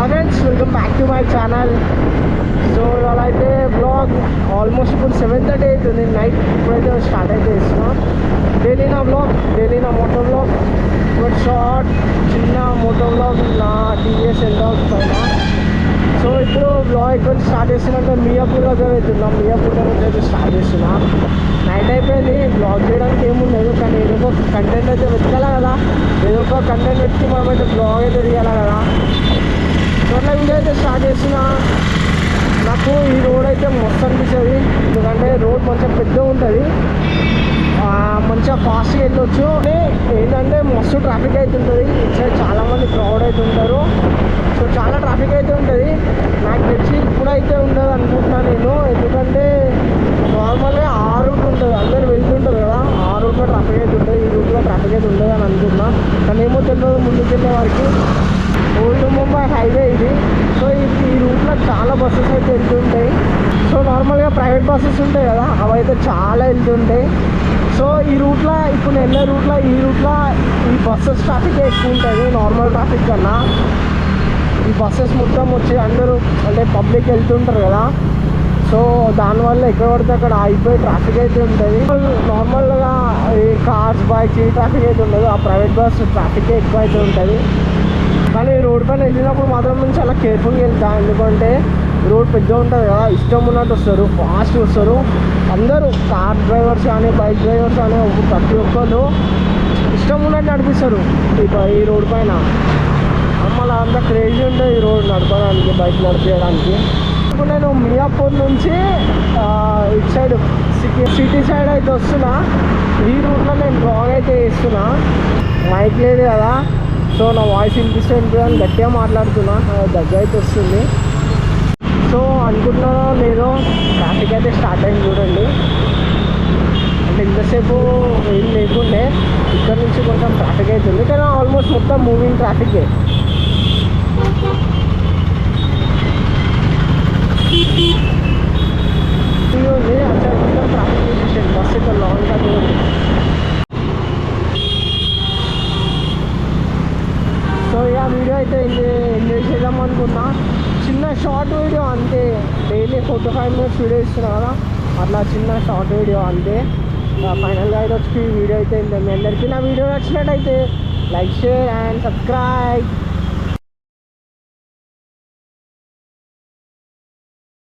Friends welcome back to my channel. So ఇవాళ అయితే blog almost ఇప్పుడు 7:30 అవుతుంది నైట్. ఇప్పుడైతే స్టార్ట్ అయితే ఇస్తున్నాం డైలీ నా బ్లాగ్, డైలీ నా మోటో బ్లాగ్. బట్ షార్ట్ చిన్న మోటో బ్లాగ్ నా టీవీఎస్ ఎల్డాగ్ పైన. సో ఇప్పుడు బ్లాగ్ ఇక్కడ స్టార్ట్ చేస్తున్నట్టు మియాపూర్ దగ్గర అవుతున్నాం. మియాపూర్ దగ్గర అయితే స్టార్ట్ చేస్తున్నా. నైట్ అయిపోయింది, బ్లాగ్ చేయడానికి ఏముండదు, కానీ ఏదో ఒక కంటెంట్ అయితే వెతకాలి కదా. ఏదో ఒక కంటెంట్ వెతికి మనం అయితే బ్లాగ్ అయితే తీయాలి కదా. సో అట్లా వీడియో అయితే స్టార్ట్ చేస్తున్నా. నాకు ఈ రోడ్ అయితే మస్తు అనిపిస్తుంది, ఎందుకంటే రోడ్ కొంచెం పెద్దగా ఉంటుంది, మంచిగా ఫాస్ట్గా వెళ్ళొచ్చు. ఏంటంటే మస్తు ట్రాఫిక్ అయితే ఉంటుంది ఇటు సైడ్, చాలామంది క్రౌడ్ అయితే ఉంటారు. సో చాలా ట్రాఫిక్ అయితే ఉంటుంది. నాకు తెలిసి ఇప్పుడైతే ఉండదు అనుకుంటున్నాను నేను, ఎందుకంటే నార్మల్గా ఆ రూట్ ఉంటుంది, అందరు వెళ్తుంటారు కదా, ఆ రూట్లో ట్రాఫిక్ అయితే ఉంటుంది, ఈ రూట్లో ట్రాఫిక్ అయితే ఉండదు అని అనుకుంటున్నా. కానీ ఏమో తెలియదు ముందుకు వెళ్ళే వారికి. ఓల్డ్ ముంబై హైవే ఇది. సో ఈ రూట్లో చాలా బస్సెస్ అయితే వెళ్తుంటాయి. సో నార్మల్గా ప్రైవేట్ బస్సెస్ ఉంటాయి కదా, అవి అయితే చాలా వెళ్తుంటాయి. సో ఈ రూట్లో ఇప్పుడు నేను వెళ్ళే రూట్లో ఈ బస్సెస్ ట్రాఫిక్ ఎక్కువ ఉంటుంది నార్మల్ ట్రాఫిక్ కన్నా. ఈ బస్సెస్ మొత్తం వచ్చి అందరూ అంటే పబ్లిక్ వెళ్తుంటారు కదా, సో దానివల్ల ఎక్కడ పడితే అక్కడ ఆగిపోయి ట్రాఫిక్ అయితే ఉంటుంది. నార్మల్గా ఈ కార్స్ బైక్స్ ఈ ట్రాఫిక్ అయితే ఉండదు, ఆ ప్రైవేట్ బస్ ట్రాఫిక్ ఎక్కువ అయితే ఉంటుంది. కానీ రోడ్ పైన వెళ్ళినప్పుడు మాత్రం నేను చాలా కేర్ఫుల్గా వెళ్తాను, ఎందుకంటే రోడ్ పెద్దగా ఉంటుంది కదా, ఇష్టం ఉన్నట్టు వస్తారు, ఫాస్ట్ వస్తారు అందరూ. కార్ డ్రైవర్స్ కానీ బైక్ డ్రైవర్స్ కానీ ప్రతి ఒక్కరు ఇష్టం ఉన్నట్టు నడిపిస్తారు ఈ రోడ్ పైన. మళ్ళీ అంత క్రేజీ ఉంటుంది ఈ రోడ్ నడపడానికి, బైక్ నడిపించడానికి. ఇప్పుడు నేను మియాపూర్ నుంచి ఇటు సైడ్ సిటీ సైడ్ అయితే వస్తున్నా. ఈ రూట్లో నేను బ్లాగ్ అయితే వేస్తున్నా, మైక్ లేదు కదా, సో నా వాయిస్ వినిపిస్తుంది అని గట్టిగా మాట్లాడుతున్నా, దగ్గర అయితే వస్తుంది. సో అనుకుంటున్నానో లేదో ట్రాఫిక్ అయితే స్టార్ట్ అయింది చూడండి. అంటే ఇంతసేపు ఏం లేకుండే, ఇక్కడ నుంచి కొంచెం ట్రాఫిక్ అవుతుంది, కానీ ఆల్మోస్ట్ మొత్తం మూవింగ్ ట్రాఫికే. ఉంది అక్కడ మొత్తం ట్రాఫిక్ చేసేసాడు, బస్ ఇక్కడ లాంగ్గా చూడండి. సో ఆ వీడియో అయితే ఎంజాయ్ చేద్దాం అనుకున్నా, చిన్న షార్ట్ వీడియో అంతే. డైలీ 4-5 minutes వీడియో ఇస్తున్నా కదా, అట్లా చిన్న షార్ట్ వీడియో అంతే. ఫైనల్గా అయితే వచ్చి వీడియో అయితే మీ అందరికీ నా వీడియో నచ్చినట్టయితే లైక్, షేర్ అండ్ సబ్స్క్రైబ్.